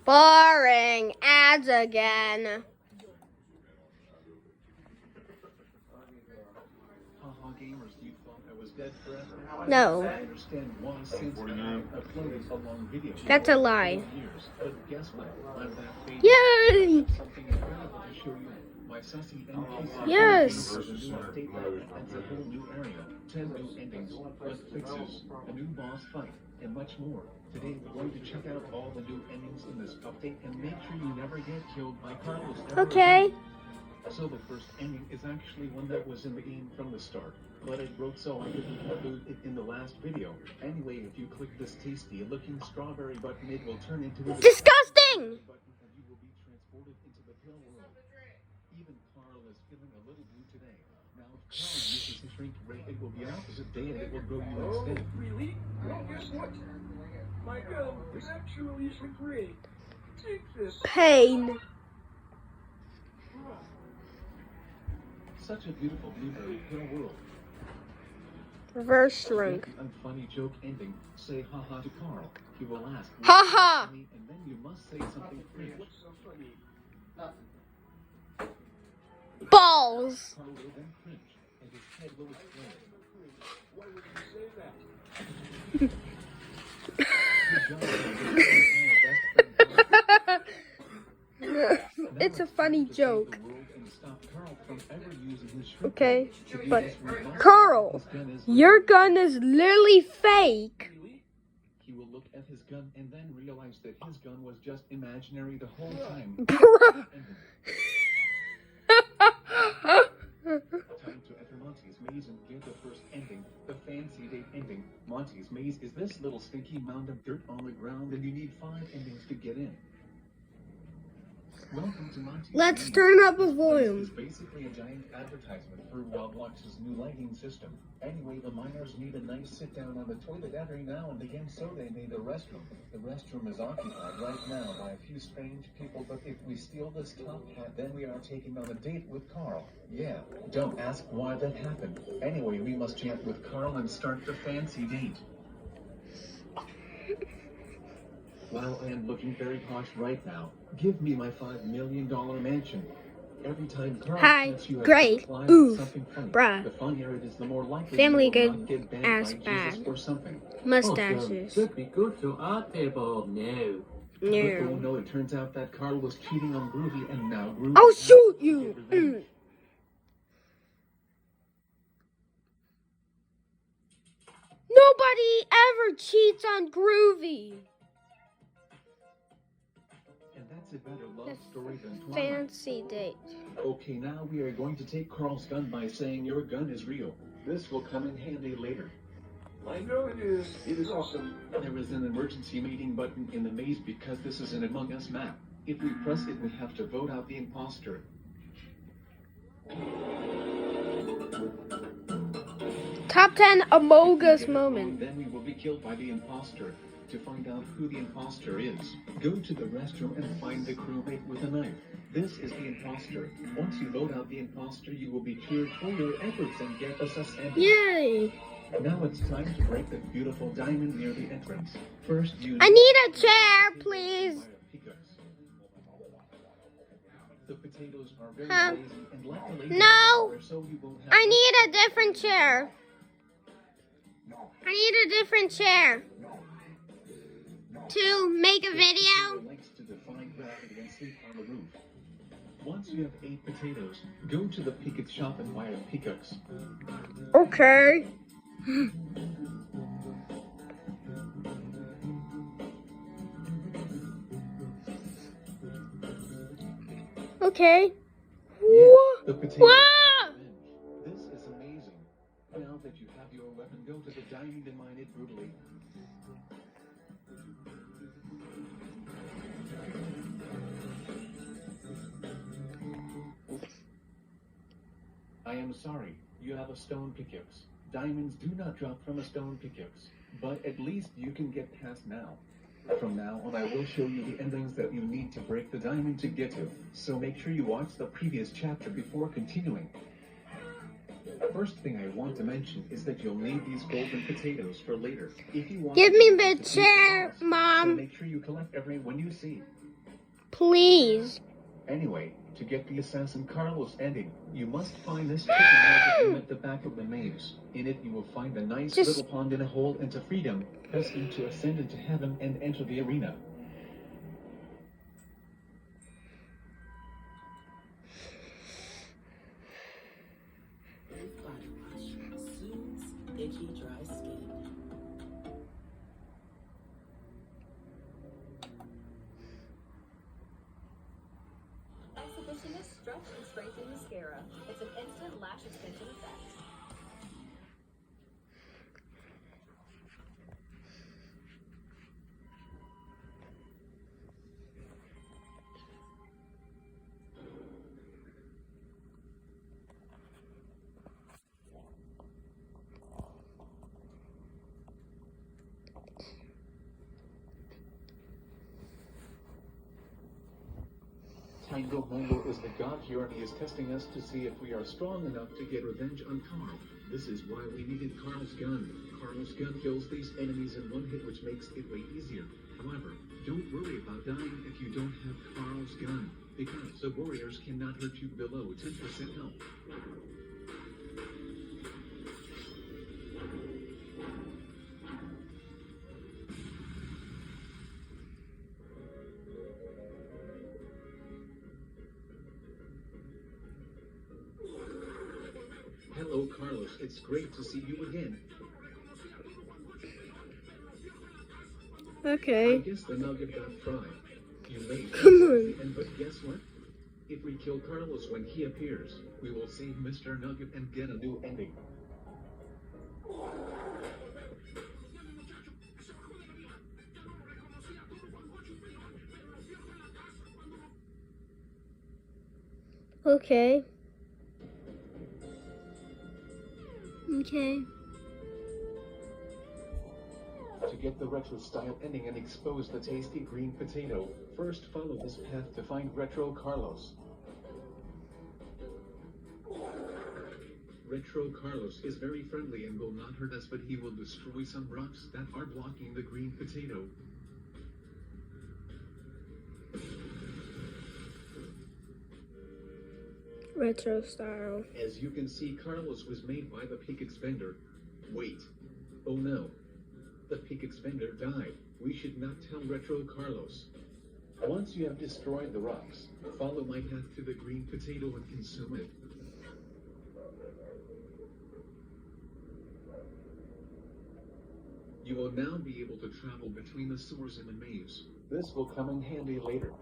Boring. Ads again. Gamers, you thought I was dead forever? No. I understand why since I uploaded a long video. That's a lie. But guess what? I'm back, baby. Yay! Something incredible to show you. My sussy NPC. Yes. There's a new update that adds a whole new area, 10 new endings, plus fixes, a new boss fight, and much more. Today we're going to check out all the new endings in this update and make sure you never get killed by Carlos. Okay. So the first ending is actually one that was in the game from the start, but it broke so I couldn't upload it in the last video. Anyway, if you click this tasty looking strawberry button, it will turn into a Disgusting! button and you will be transported into the pill world. Even Carl is feeling a little blue today. Now if Carl uses his shrink ray, it will be an opposite day and it will grow you instead. Really? Well, guess what? My gum is actually shrink ray. Take this. Pain. Such a beautiful blueberry pill world. Reverse shrink. A funny joke ending. Say haha to Carl. He will ask. Ha ha! And then you must say something cringe. What's so funny? Balls. Carl will then cringe, and his head will explode. Why would you say that? It's a funny joke. Okay, but Carl, your gun is literally fake. He will look at his gun and then realize that his gun was just imaginary the whole time. Bruh. Time to enter Monty's maze and get the first ending, the fancy date ending. Monty's maze is this little stinky mound of dirt on the ground, and you need 5 endings to get in. Welcome to Monty's Let's maze. turn up the This volume. is basically a giant advertisement for Wildbox's new lighting system. Anyway, the miners need a nice sit down on the toilet every now and again, so they need a restroom. The restroom is occupied right now by a few strange people, but if we steal this top hat, then we are taking on a date with Carl. Yeah, don't ask why that happened. Anyway, we must chat with Carl and start the fancy date. Well, I am looking very posh right now. Give me my $5 million mansion. Every time Carl Hi, chats, you have great, to climb oof, something funny. bruh. The funnier it is, the more likely Family you will good not get banned ass by Jesus bad. or something. Mustaches. Should we go to our table now? Oh No. no, it turns out that Carl was cheating on Groovy, and now Groovy... I'll shoot you. Get revenge. Nobody ever cheats on Groovy. And that's a better love The story than Twilight. fancy date. Okay, now we are going to take Carl's gun by saying your gun is real. This will come in handy later. I know it is. It is awesome. There is an emergency meeting button in the maze because this is an Among Us map. If we press it, we have to vote out the imposter. Top 10 Among Us moment. Then we will be killed by the imposter. To find out who the imposter is, go to the restroom and find the crewmate with a knife. This is the imposter. Once you vote out the imposter, you will be cheered for your efforts and get a sus ending. Yay. Now it's time to break the beautiful diamond near the entrance. First, use... I need a chair, please. The potatoes are very Huh? lazy and like the lazy No. flour, so you won't have I need a different chair. I need a different chair. To make a video. likes to defy gravity and sleep on the roof. Once you have 8 potatoes, go to the peacock shop and buy peacocks. Okay. Okay. The potatoes. Whoa! This is amazing. Now that you have your weapon, go to the diamond and mine it brutally. I am sorry, you have a stone pickaxe. Diamonds do not drop from a stone pickaxe, but at least you can get past now. From now on, I will show you the endings that you need to break the diamond to get to, so make sure you watch the previous chapter before continuing. First thing I want to mention is that you'll need these golden potatoes for later. If you want Give to me use the them to feed chair, dogs, so Mom. make sure you collect every one you see. Please. Anyway, to get the Assassin Carlos ending, you must find this chicken nugget room at the back of the maze. In it, you will find a nice little pond and a hole into freedom. Press E to ascend into heaven and enter the arena. Body wash soothes itchy, dry skin. Exhibitionist Stretch and Strengthen Mascara. It's an instant lash extension effect. Tango Mango is the god here, and he is testing us to see if we are strong enough to get revenge on Carl. This is why we needed Carl's gun. Carl's gun kills these enemies in one hit, which makes it way easier. However, don't worry about dying if you don't have Carl's gun, because the warriors cannot hurt you below 10% health. Hello, Carlos. It's great to see you again. I Okay. guess the nugget got fried. You may Come on. and but guess what? If we kill Carlos when he appears, we will save Mr. Nugget and get a new ending. Okay. Okay. To get the retro style ending and expose the tasty green potato, first follow this path to find Retro Carlos. Retro Carlos is very friendly and will not hurt us, but he will destroy some rocks that are blocking the green potato. Retro style. As you can see, Carlos was made by the pickaxe vendor. Wait. Oh no. The pickaxe vendor died. We should not tell Retro Carlos. Once you have destroyed the rocks, follow my path to the green potato and consume it. You will now be able to travel between the sewers in the maze. This will come in handy later.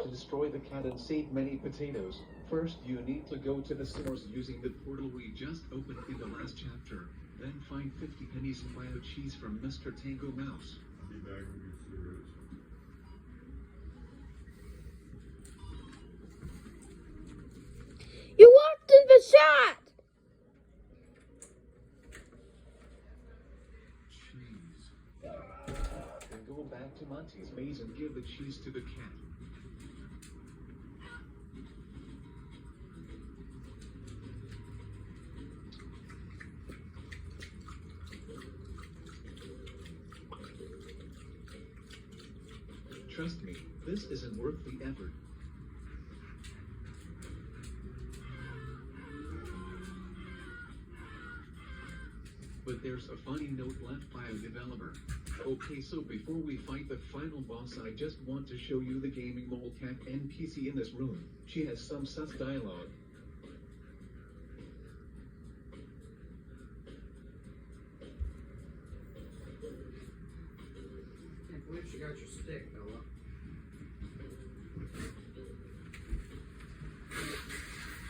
To destroy the cat and save many potatoes, first you need to go to the sewers using the portal we just opened in the last chapter. Then find 50 pennies and buy a cheese from Mr. Tango Mouse. I'll be back with your cigarettes. You walked in the shot! Cheese. Then go back to Monty's maze and give the cheese to the cat. Trust me, this isn't worth the effort. But there's a funny note left by a developer. Okay, so before we fight the final boss, I just want to show you the gaming mole cat NPC in this room. She has some sus dialogue. Can't believe she got your stick, Bella.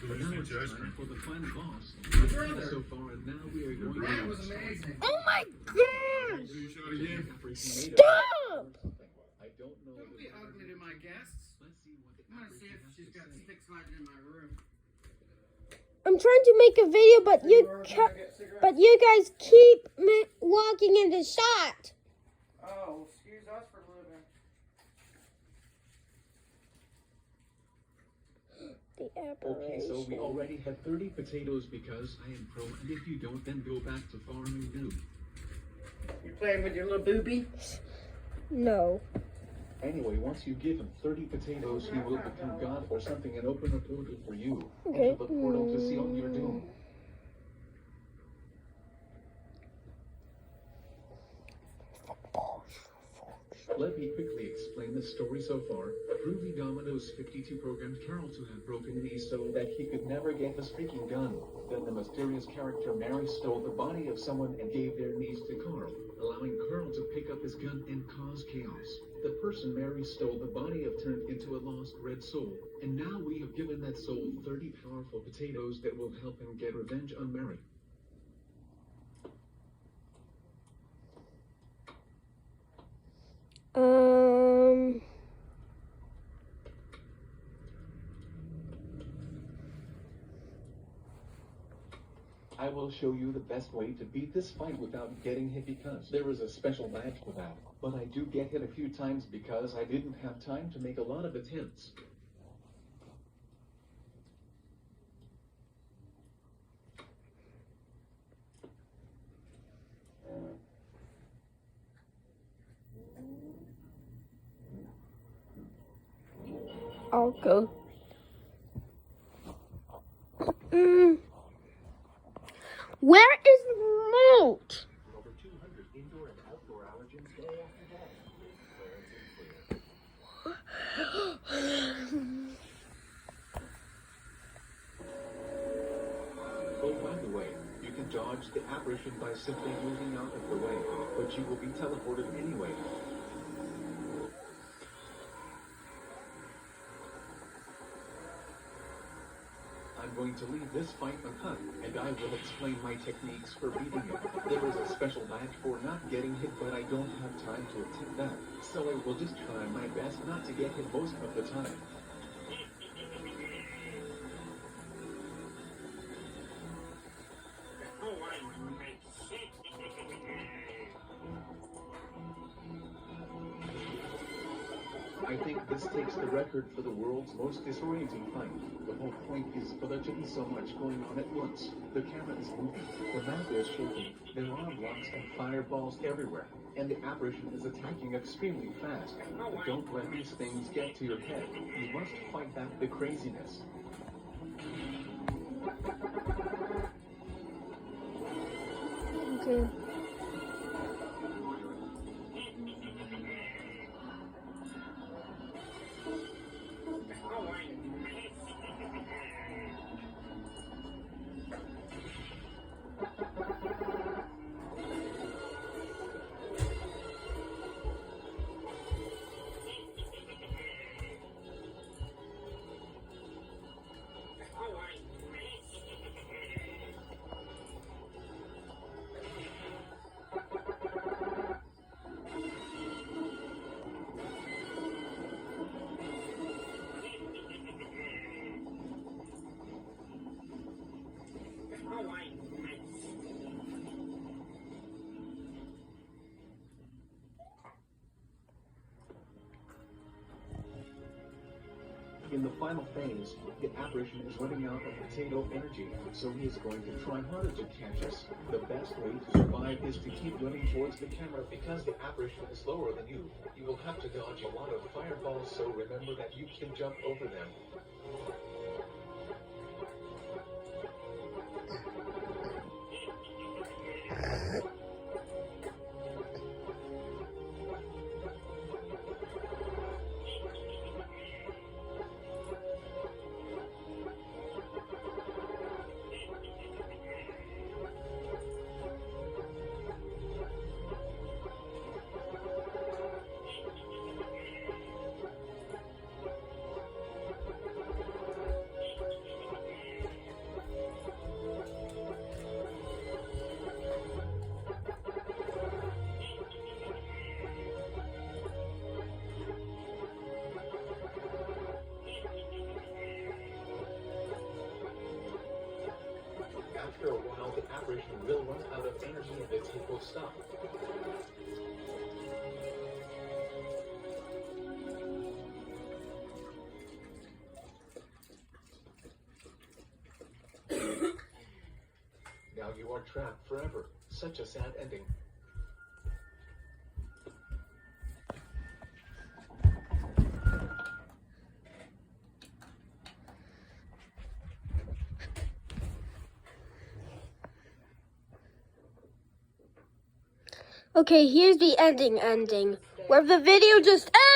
So we Now just it's need your ice time cream. for the final boss. Your brother. So far, and now we are going That to was amazing. Oh my gosh! Do you shot again? Stop! I don't know. Don't be ugly to my guests. Let's see what the I'm gonna see if average she's has got to say. sticks hiding in my room. I'm trying to make a video, but you guys keep walking in the shot. Oh, excuse us for living. The Okay, so we apparition. already have 30 potatoes because I am pro, and if you don't, then go back to farming new. You playing with your little booby? No. Anyway, once you give him 30 potatoes, he will become God or something and open a portal for you. Okay. Enter the portal to seal your doom. Let me quickly explain the story so far. Groovy Domino's 52 programmed Carl to have broken knees so that he could never get the streaking gun. Then the mysterious character Mary stole the body of someone and gave their knees to Carl, allowing Carl to pick up his gun and cause chaos. The person Mary stole the body of turned into a lost red soul, and now we have given that soul 30 powerful potatoes that will help him get revenge on Mary. I will show you the best way to beat this fight without getting hit because there is a special badge for that. But I do get hit a few times because I didn't have time to make a lot of attempts. I'll go. Where is the remote? Over 200 indoor and outdoor allergens day after day. Oh, by the way, you can dodge the apparition by simply moving out of the way, but you will be teleported anyway. I'm going to leave this fight uncut, and I will explain my techniques for beating it. There is a special badge for not getting hit, but I don't have time to attempt that, so I will just try my best not to get hit most of the time. I think this takes the record for the world's most disorienting fight. The whole point is for there to be so much going on at once. The camera is moving, the map is shaking, there are blocks and fireballs everywhere, and the apparition is attacking extremely fast. But don't let these things get to your head. You must fight back the craziness. Okay. In the final phase, the apparition is running out of potato energy, so he is going to try harder to catch us. The best way to survive is to keep running towards the camera because the apparition is slower than you. You will have to dodge a lot of fireballs, so remember that you can jump over them. After a while, the apparition will run out of energy and the tape will stop. Now you are trapped forever. Such a sad ending. Okay, here's the ending, where the video just ends.